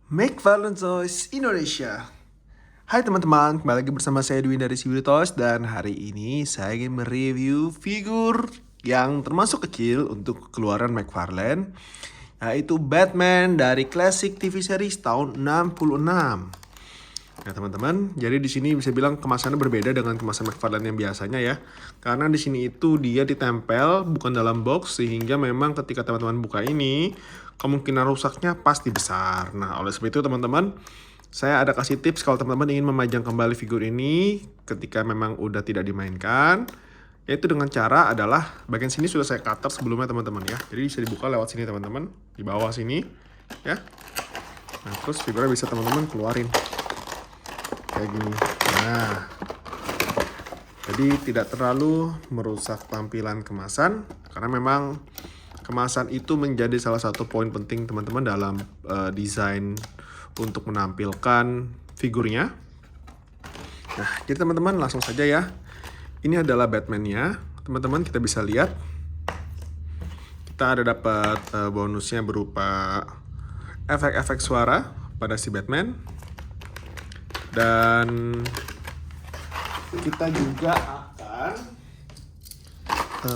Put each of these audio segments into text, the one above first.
McFarlane Toys Indonesia. Hai teman-teman, kembali lagi bersama saya Edwin dari CW Toys. Dan hari ini saya ingin mereview figur yang termasuk kecil untuk keluaran McFarlane, yaitu Batman dari Classic TV Series tahun 66. Nah teman-teman, jadi di sini bisa bilang kemasannya berbeda dengan kemasan McFarlane yang biasanya ya. Karena di sini itu dia ditempel bukan dalam box, sehingga memang ketika teman-teman buka ini kemungkinan rusaknya pasti besar. Nah oleh sebab itu teman-teman, saya ada kasih tips kalau teman-teman ingin memajang kembali figur ini ketika memang udah tidak dimainkan. Yaitu dengan cara adalah bagian sini sudah saya cutter sebelumnya teman-teman ya. Jadi bisa dibuka lewat sini teman-teman, di bawah sini ya. Nah terus figurnya bisa teman-teman keluarin kayak gini. Nah, jadi tidak terlalu merusak tampilan kemasan karena memang kemasan itu menjadi salah satu poin penting teman-teman dalam desain untuk menampilkan figurnya. Nah, jadi teman-teman langsung saja ya. Ini adalah Batman-nya. Teman-teman kita bisa lihat kita ada dapat bonusnya berupa efek-efek suara pada si Batman. Dan kita juga akan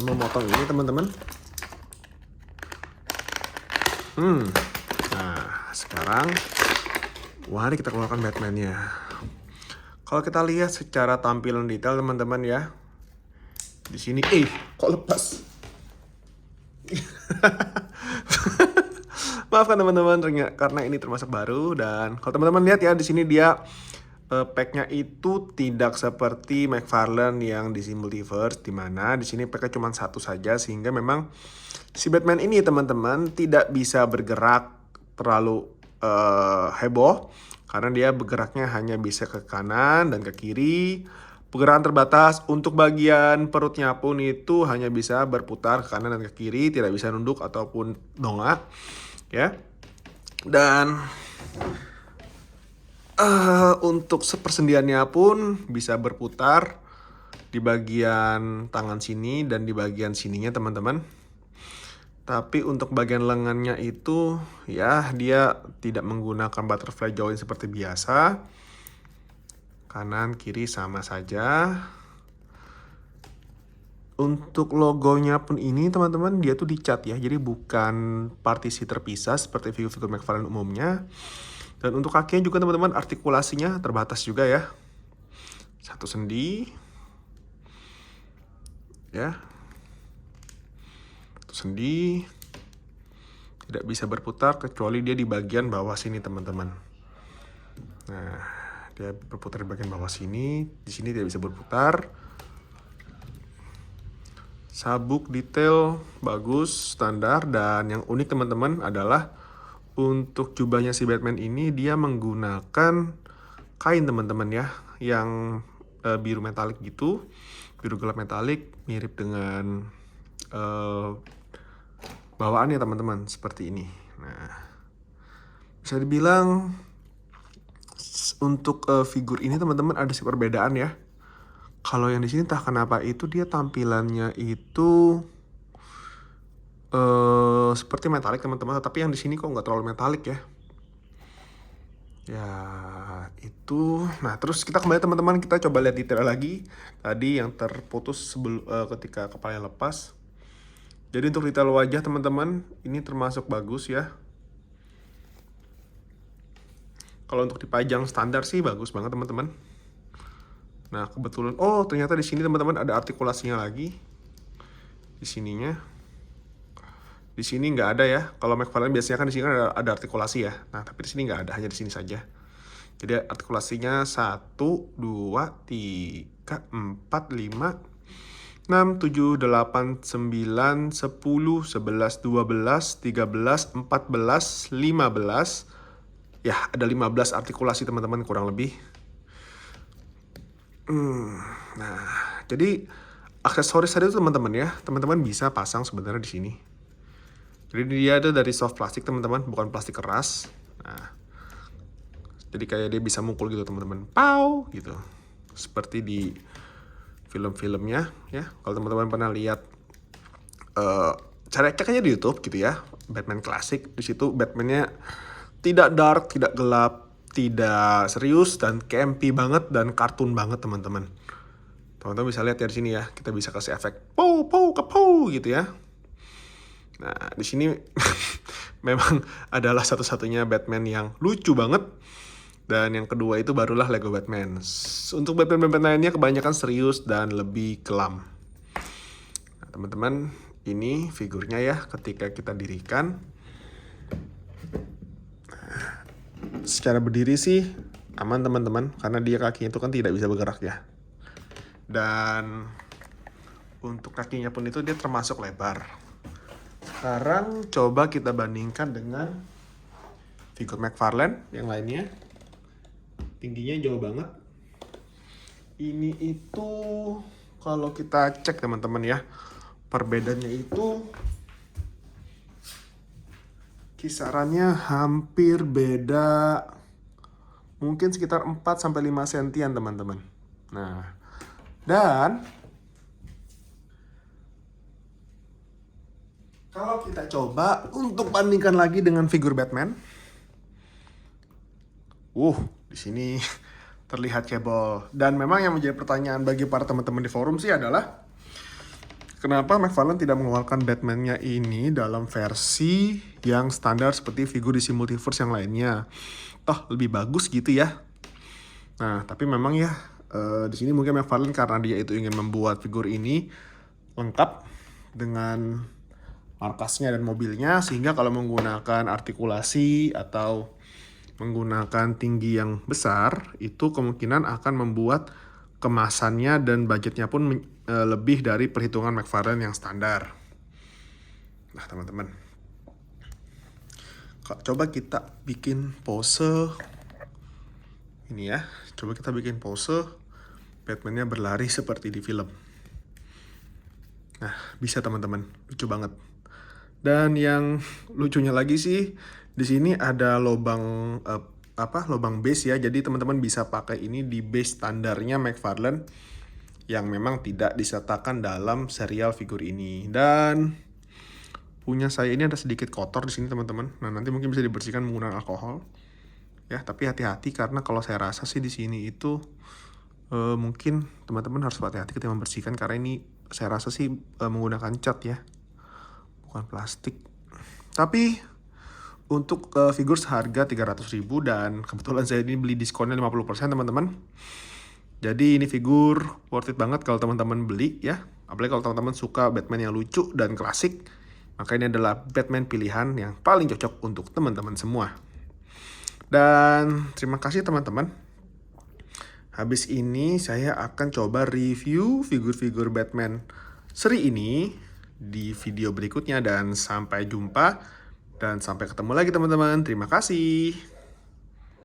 memotong ini teman-teman. Nah sekarang mari kita keluarkan Batman-nya. Kalau kita lihat secara tampilan detail teman-teman ya, di sini kok lepas? Maafkan teman-teman karena ini termasuk baru. Dan kalau teman-teman lihat ya di sini dia packnya itu tidak seperti McFarlane yang di Multiverse, dimana di sini packnya cuma satu saja, sehingga memang si Batman ini teman-teman tidak bisa bergerak terlalu heboh karena dia bergeraknya hanya bisa ke kanan dan ke kiri. Pergerakan terbatas untuk bagian perutnya pun itu hanya bisa berputar ke kanan dan ke kiri, tidak bisa nunduk ataupun dongak ya. Dan untuk persendiannya pun bisa berputar di bagian tangan sini dan di bagian sininya teman-teman. Tapi untuk bagian lengannya itu ya dia tidak menggunakan butterfly joint seperti biasa. Kanan kiri sama saja. Untuk logonya pun ini teman-teman dia tuh dicat ya. Jadi bukan partisi terpisah seperti figur-figur McFarlane umumnya. Dan untuk kakinya juga teman-teman artikulasinya terbatas juga ya. Satu sendi. Ya. Satu sendi. Tidak bisa berputar kecuali dia di bagian bawah sini teman-teman. Nah, dia berputar di bagian bawah sini. Di sini tidak bisa berputar. Sabuk detail bagus, standar. Dan yang unik teman-teman adalah untuk jubahnya si Batman ini dia menggunakan kain teman-teman ya, yang biru metalik gitu, biru gelap metalik, mirip dengan bawaannya teman-teman seperti ini. Nah, bisa dibilang untuk figur ini teman-teman ada sih perbedaan ya. Kalau yang di sini entah kenapa itu dia tampilannya itu seperti metalik teman-teman, tapi yang di sini kok nggak terlalu metalik ya. Ya itu. Nah terus kita kembali teman-teman, kita coba lihat detail lagi tadi yang terputus ketika kepalanya lepas. Jadi untuk detail wajah teman-teman ini termasuk bagus ya. Kalau untuk dipajang standar sih bagus banget teman-teman. Nah kebetulan ternyata di sini teman-teman ada artikulasinya lagi di sininya. Di sini nggak ada ya. Kalau McFarlane biasanya kan di sini kan ada artikulasi ya. Nah tapi di sini nggak ada, hanya di sini saja. Jadi artikulasinya 1, 2, 3, 4, 5, 6, 7, 8, 9, 10, 11, 12, 13, 14, 15. Ya ada 15 artikulasi teman-teman kurang lebih. Nah jadi aksesoris tadi itu teman-teman ya, teman-teman bisa pasang sebenarnya di sini. Jadi dia ada dari soft plastik teman-teman, bukan plastik keras. Nah, jadi kayak dia bisa mukul gitu teman-teman, pow gitu, seperti di film-filmnya ya. Kalau teman-teman pernah lihat, cara cek aja di YouTube gitu ya, Batman klasik. Di situ Batman-nya Tidak dark, tidak gelap, tidak serius, dan campy banget, dan kartun banget teman-teman. Teman-teman bisa lihat ya di sini ya, kita bisa kasih efek pow pow kepow gitu ya. Nah, di sini memang adalah satu-satunya Batman yang lucu banget. Dan yang kedua itu barulah Lego Batman. Untuk Batman-Batman lainnya kebanyakan serius dan lebih kelam. Nah, teman-teman, ini figurnya ya ketika kita dirikan. Secara berdiri sih aman teman-teman, karena dia kakinya itu kan tidak bisa bergerak ya. Dan untuk kakinya pun itu dia termasuk lebar. Sekarang coba kita bandingkan dengan figur McFarlane yang lainnya. Tingginya jauh banget. Ini itu kalau kita cek teman-teman ya, perbedaannya itu kisarannya hampir beda mungkin sekitar 4-5 sentian teman-teman. Nah, dan kalau kita coba untuk bandingkan lagi dengan figur Batman, di sini terlihat cebol. Dan memang yang menjadi pertanyaan bagi para teman-teman di forum sih adalah kenapa McFarlane tidak mengeluarkan Batman-nya ini dalam versi yang standar seperti figur DC Multiverse yang lainnya? Toh lebih bagus gitu ya. Nah, tapi memang ya di sini mungkin McFarlane karena dia itu ingin membuat figur ini lengkap dengan markasnya dan mobilnya, sehingga kalau menggunakan artikulasi atau menggunakan tinggi yang besar, itu kemungkinan akan membuat kemasannya dan budgetnya pun lebih dari perhitungan McFarlane yang standar. Nah teman-teman, coba kita bikin pose ini ya. Coba kita bikin pose Batman-nya berlari seperti di film. Nah bisa teman-teman, lucu banget. Dan yang lucunya lagi sih, di sini ada lubang lubang base ya. Jadi teman-teman bisa pakai ini di base standarnya McFarlane yang memang tidak disertakan dalam serial figur ini. Dan punya saya ini ada sedikit kotor di sini teman-teman. Nah, nanti mungkin bisa dibersihkan menggunakan alkohol. Ya, tapi hati-hati karena kalau saya rasa sih di sini itu mungkin teman-teman harus hati-hati ketika membersihkan, karena ini saya rasa sih menggunakan cat ya, bukan plastik. Tapi untuk figur seharga 300.000 dan kebetulan saya ini beli diskonnya 50% teman-teman. Jadi ini figur worth it banget kalau teman-teman beli ya. Apalagi kalau teman-teman suka Batman yang lucu dan klasik, maka ini adalah Batman pilihan yang paling cocok untuk teman-teman semua. Dan terima kasih teman-teman. Habis ini saya akan coba review figur-figur Batman seri ini di video berikutnya, dan sampai jumpa dan sampai ketemu lagi teman-teman. Terima kasih.